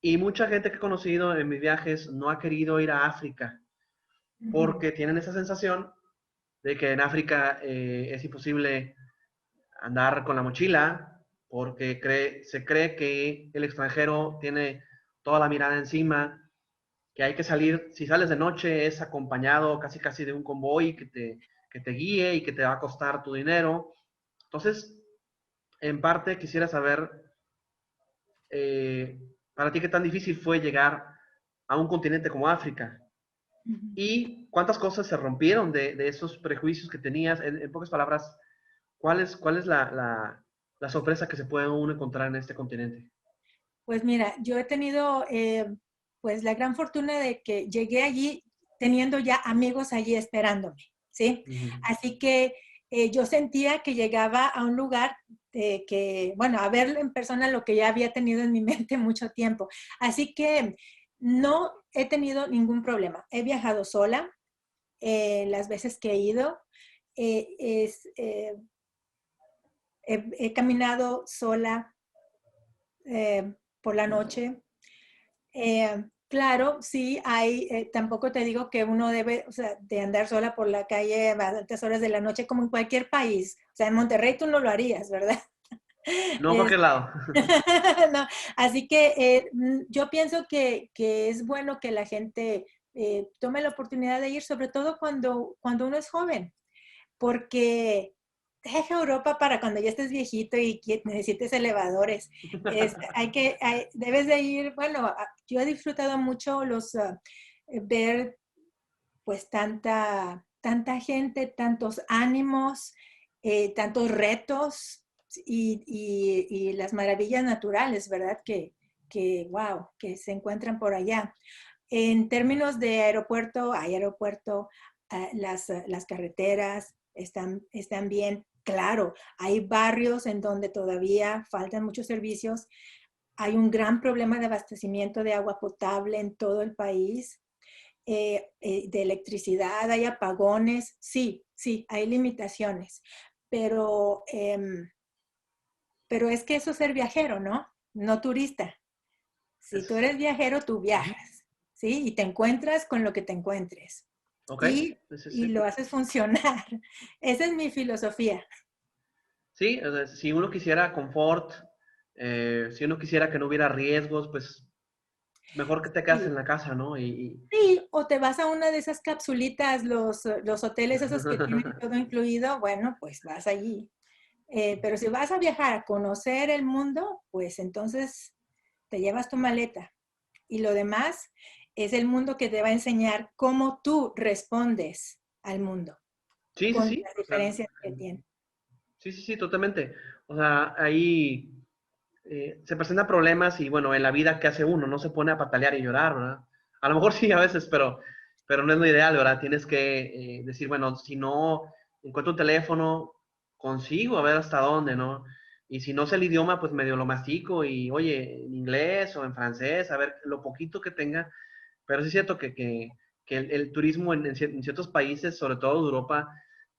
Y mucha gente que he conocido en mis viajes no ha querido ir a África Ujú. porque tienen esa sensación de que en África es imposible andar con la mochila, porque se cree que el extranjero tiene toda la mirada encima, que hay que salir, si sales de noche es acompañado casi casi de un convoy que te guíe y que te va a costar tu dinero. Entonces, en parte quisiera saber para ti qué tan difícil fue llegar a un continente como África Ujú. y cuántas cosas se rompieron de esos prejuicios que tenías. En pocas palabras, ¿cuál es la sorpresa que se puede uno encontrar en este continente? Pues mira, yo he tenido pues la gran fortuna de que llegué allí teniendo ya amigos allí esperándome, ¿sí? Ujú. Así que yo sentía que llegaba a un lugar que, bueno, a verlo en persona lo que ya había tenido en mi mente mucho tiempo. Así que no he tenido ningún problema. He viajado sola las veces que he ido. Eh, es, eh, he caminado sola por la noche. Claro, sí, hay, tampoco te digo que uno debe, o sea, de andar sola por la calle a altas horas de la noche como en cualquier país. O sea, en Monterrey tú no lo harías, ¿verdad? No, ¿a Es- cualquier lado? no, así que yo pienso que es bueno que la gente tome la oportunidad de ir, sobre todo cuando uno es joven, porque deja Europa para cuando ya estés viejito y necesites elevadores. Debes de ir, bueno, yo he disfrutado mucho ver pues tanta gente, tantos ánimos, tantos retos y las maravillas naturales, ¿verdad? Wow, que se encuentran por allá. En términos de aeropuerto, hay aeropuerto, las carreteras están bien. Claro, hay barrios en donde todavía faltan muchos servicios. Hay un gran problema de abastecimiento de agua potable en todo el país, de electricidad, hay apagones. Sí, sí, hay limitaciones, pero, pero es que eso es ser viajero, ¿no? No turista. Si tú Es, eres viajero, tú ujú. viajas, ¿sí? Y te encuentras con lo que te encuentres Ok, sí, sí, y sí. lo haces funcionar. Esa es mi filosofía. Sí, o sea, si uno quisiera confort, si uno quisiera que no hubiera riesgos, pues mejor que te quedas Sí, en la casa, ¿no? sí, o te vas a una de esas capsulitas, los hoteles esos que tienen todo incluido, bueno, pues vas allí. Pero si vas a viajar a conocer el mundo, pues entonces te llevas tu maleta. Y lo demás es el mundo que te va a enseñar cómo tú respondes al mundo, Sí, sí, con sí. las O sea, diferencias que tiene. sí, sí, sí, totalmente. O sea, ahí se presentan problemas y bueno, en la vida, ¿qué hace uno? No se pone a patalear y llorar, ¿verdad? A lo mejor sí a veces, pero no es lo ideal, ¿verdad? Tienes que decir, bueno, si no encuentro un teléfono, consigo a ver hasta dónde, ¿no? Y si no sé el idioma, pues medio lo mastico y, oye, en inglés o en francés, a ver lo poquito que tenga. Pero sí es cierto que el turismo en ciertos países, sobre todo Europa,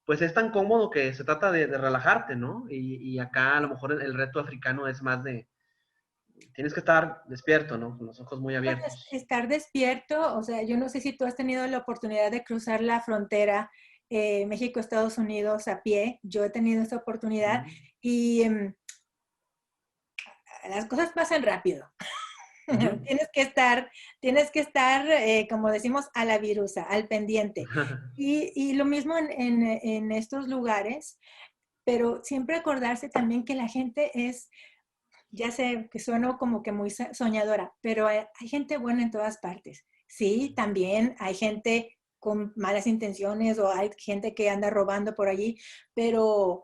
pues es tan cómodo que se trata de relajarte, ¿no? Y acá a lo mejor el reto africano es más tienes que estar despierto, ¿no? Con los ojos muy Bueno, abiertos. estar despierto, o sea, yo no sé si tú has tenido la oportunidad de cruzar la frontera México-Estados Unidos a pie. Yo he tenido esa oportunidad Ujú, y las cosas pasan rápido. ujú. Tienes que estar, como decimos, a la virusa, al pendiente. Y lo mismo en estos lugares, pero siempre acordarse también que la gente es, ya sé que sueno como que muy soñadora, pero hay gente buena en todas partes. Sí, también hay gente con malas intenciones o hay gente que anda robando por allí, pero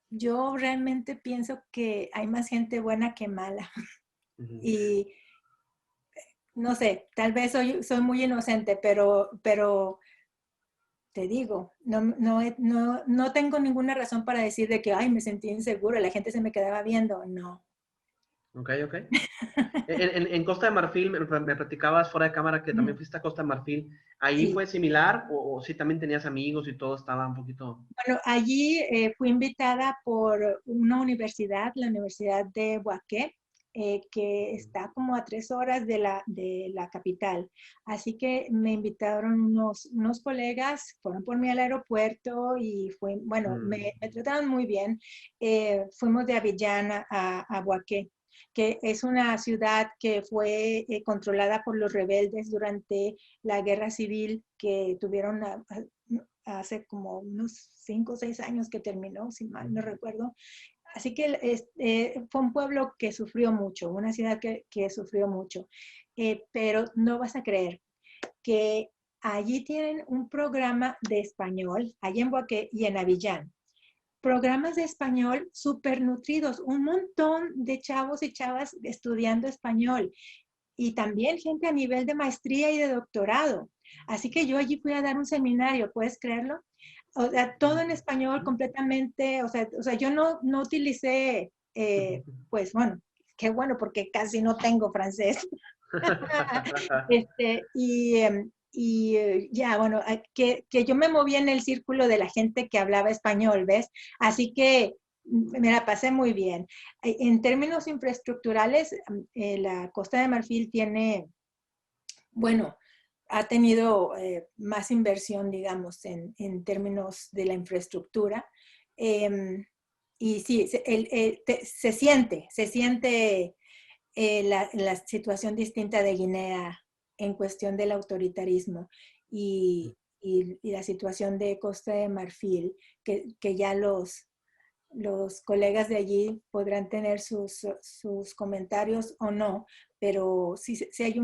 yo realmente pienso que hay más gente buena que mala. Ujú. Y no sé, tal vez soy muy inocente, pero te digo, no tengo ninguna razón para decir de que, ay, me sentí insegura, la gente se me quedaba viendo. No. Ok, ok. En Costa de Marfil me platicabas fuera de cámara que también fuiste a Costa de Marfil. ¿Ahí Sí. fue similar o sí también tenías amigos y todo estaba un poquito... Bueno, allí fui invitada por una universidad, la Universidad de Bouaké, que está como a 3 horas de la capital. Así que me invitaron unos colegas, fueron por mí al aeropuerto y bueno, me trataron muy bien. Fuimos de Abiyán a Boaqué, que es una ciudad que fue controlada por los rebeldes durante la guerra civil que tuvieron hace como unos 5 o 6 años que terminó, si mal no recuerdo. Así que fue un pueblo que sufrió mucho, una ciudad que sufrió mucho. Pero no vas a creer que allí tienen un programa de español, allí en Boaqué y en Avillán. Programas de español súper nutridos, un montón de chavos y chavas estudiando español y también gente a nivel de maestría y de doctorado. Así que yo allí fui a dar un seminario, ¿puedes creerlo? O sea, todo en español completamente, o sea yo no utilicé, pues bueno, qué bueno porque casi no tengo francés. Ya, bueno, que yo me moví en el círculo de la gente que hablaba español, ¿ves? Así que me la pasé muy bien. En términos infraestructurales, la Costa de Marfil tiene, bueno, ha tenido más inversión, digamos, en términos de la infraestructura. Eh, y sí, se siente la situación distinta de Guinea en cuestión del autoritarismo y la situación de Costa de Marfil, que ya los colegas de allí podrán tener sus comentarios o no, pero sí hay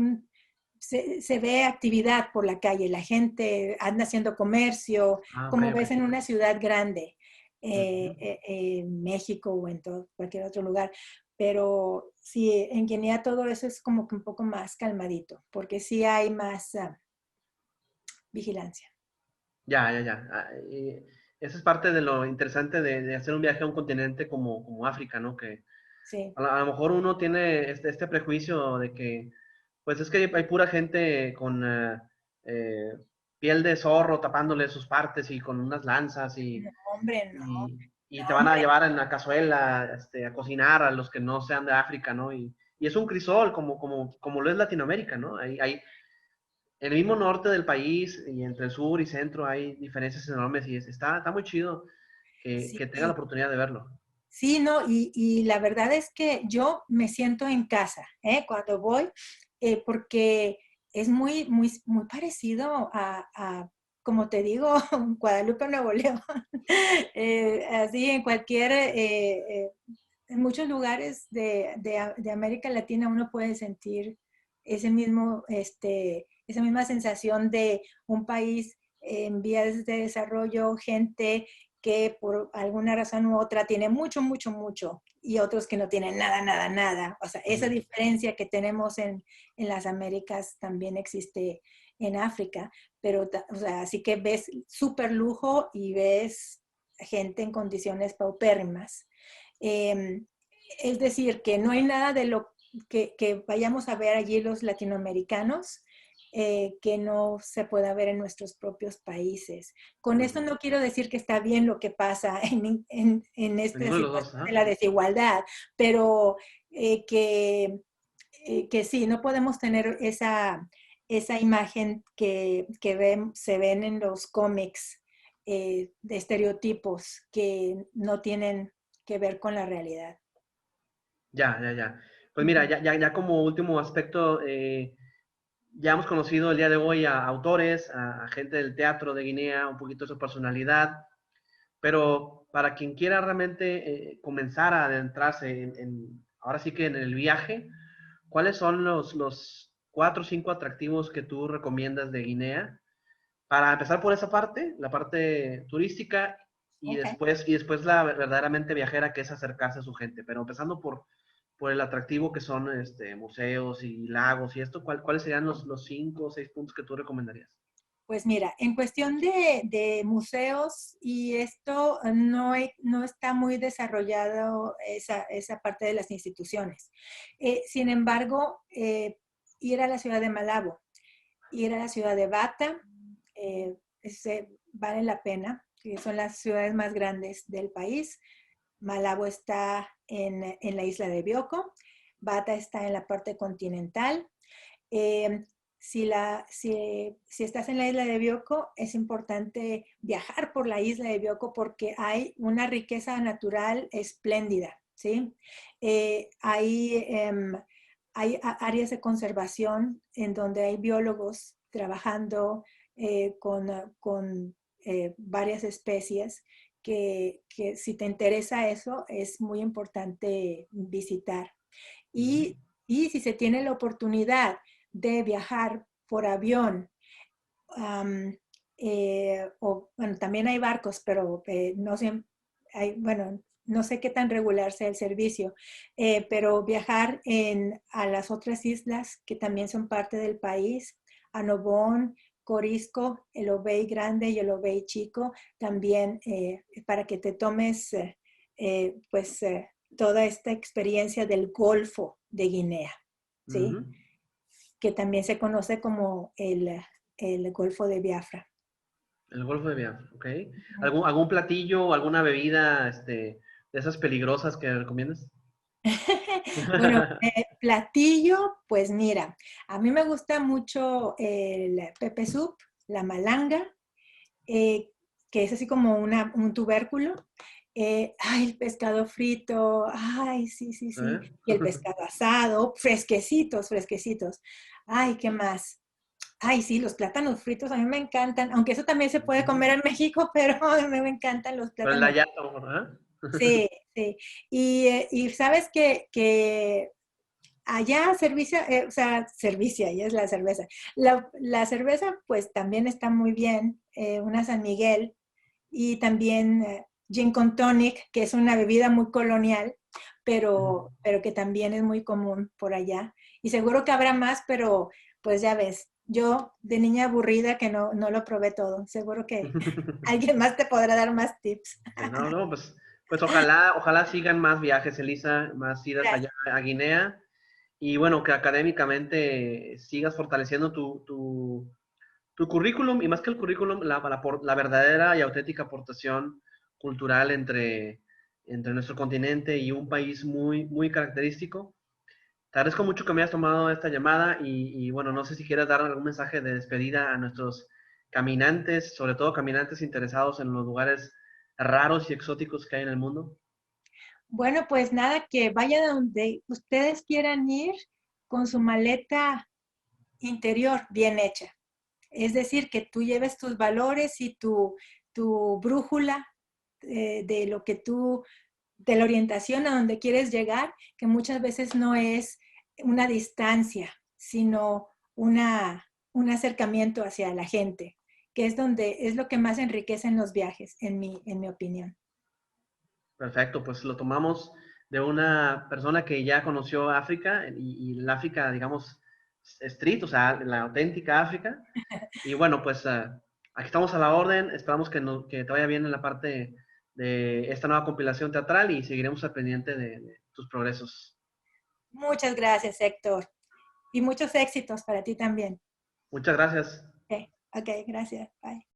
se ve actividad por la calle, la gente anda haciendo comercio, Ok, como ok. ves en una ciudad grande, en México o en cualquier otro lugar. Pero sí, en Guinea todo eso es como que un poco más calmadito, porque sí hay más vigilancia. Ya, ya, ya. Y eso es parte de lo interesante de hacer un viaje a un continente como África, ¿no? Que Sí, a lo mejor uno tiene este prejuicio de que, pues es que hay pura gente con eh, piel de zorro tapándole sus partes y con unas lanzas no, hombre, no, y te no, van a hombre. llevar en la cazuela a cocinar a los que no sean de África, ¿no? Y es un crisol como lo es Latinoamérica, ¿no? En el mismo norte del país y entre el sur y centro hay diferencias enormes y está muy chido Sí, que tenga la oportunidad de verlo. sí, no, y la verdad es que yo me siento en casa, cuando voy, porque es muy parecido como te digo, Guadalupe, Nuevo León. Así en en muchos lugares de América Latina uno puede sentir esa misma sensación de un país en vías de desarrollo, gente que por alguna razón u otra tiene mucho, y otros que no tienen nada, nada, nada. O sea, esa diferencia que tenemos en las Américas también existe en África, pero, o sea, así que ves súper lujo y ves gente en condiciones paupérrimas. Eh, es decir, que no hay nada de lo que vayamos a ver allí los latinoamericanos que no se pueda ver en nuestros propios países. Con esto no quiero decir que está bien lo que pasa en esta Ninguno de los dos, situación de ¿ah? la desigualdad, pero eh, que, que sí, no podemos tener esa imagen que se ven en los cómics de estereotipos que no tienen que ver con la realidad. Ya, ya, ya. Pues mira, ya como último aspecto, ya hemos conocido el día de hoy a autores, a gente del teatro de Guinea, un poquito de su personalidad, pero para quien quiera realmente comenzar a adentrarse ahora sí que en el viaje, ¿cuáles son los 4 o 5 atractivos que tú recomiendas de Guinea? Para empezar por esa parte, la parte turística, Okay. y después la verdaderamente viajera, que es acercarse a su gente. Pero empezando por el atractivo que son museos y lagos y esto, ¿cuáles serían los 5 o 6 puntos que tú recomendarías? Pues mira, en cuestión de museos y esto no está muy desarrollado esa parte de las instituciones. Sin embargo, ir a la ciudad de Malabo, ir a la ciudad de Bata, vale la pena, que son las ciudades más grandes del país. Malabo está en la isla de Bioko. Bata está en la parte continental. Si estás en la isla de Bioko, es importante viajar por la isla de Bioko porque hay una riqueza natural espléndida, ¿sí? Hay áreas de conservación en donde hay biólogos trabajando con varias especies que si te interesa eso, es muy importante visitar. Ujú. Y, y si se tiene la oportunidad de viajar por avión, o bueno, también hay barcos, pero no sé, bueno, no sé qué tan regular sea el servicio, pero viajar a las otras islas que también son parte del país, a Nobón, Corisco, el Obey Grande y el Obey Chico, también para que te tomes pues toda esta experiencia del Golfo de Guinea, ¿sí? Ujú. Que también se conoce como el Golfo de Biafra. El Golfo de Biafra, ok. ¿Algún platillo o alguna bebida de esas peligrosas que recomiendas? Bueno, platillo, pues mira, a mí me gusta mucho el pepe soup, la malanga, eh, que es así como un tubérculo. Ay, el pescado frito, ay, sí, sí, sí. ¿Eh? Y el pescado asado, fresquecitos, fresquecitos. Ay, ¿qué más? Ay, sí, los plátanos fritos a mí me encantan, aunque eso también se puede comer en México, pero a mí me encantan los Pero el plátanos. hallato, ¿verdad? Sí, sí. Y sabes que allá servicia, o sea, servicia, ya es la cerveza. La cerveza, pues también está muy bien, una San Miguel y también gin con tonic, que es una bebida muy colonial, pero que también es muy común por allá. Y seguro que habrá más, pero pues ya ves, yo de niña aburrida que no lo probé todo. Seguro que alguien más te podrá dar más tips. No, no, pues ojalá sigan más viajes, Elisa, más idas allá Gracias. a Guinea. Y bueno, que académicamente sigas fortaleciendo tu currículum y más que el currículum, la verdadera y auténtica aportación cultural entre nuestro continente y un país muy, muy característico. Te agradezco mucho que me hayas tomado esta llamada y bueno, no sé si quieres dar algún mensaje de despedida a nuestros caminantes, sobre todo caminantes interesados en los lugares raros y exóticos que hay en el mundo. Bueno, pues nada, que vayan a donde ustedes quieran ir con su maleta interior bien hecha. Es decir, que tú lleves tus valores y tu brújula de lo que de la orientación a donde quieres llegar, que muchas veces no es una distancia, sino un acercamiento hacia la gente, que es donde es lo que más enriquece en los viajes, en mi opinión. Perfecto, pues lo tomamos de una persona que ya conoció África y el África, digamos, street, o sea, la auténtica África. Y bueno, pues aquí estamos a la orden. Esperamos que te vaya bien en la parte de esta nueva compilación teatral y seguiremos al pendiente de tus progresos. Muchas gracias, Héctor. Y muchos éxitos para ti también. Muchas gracias. Ok, okay, gracias. Bye.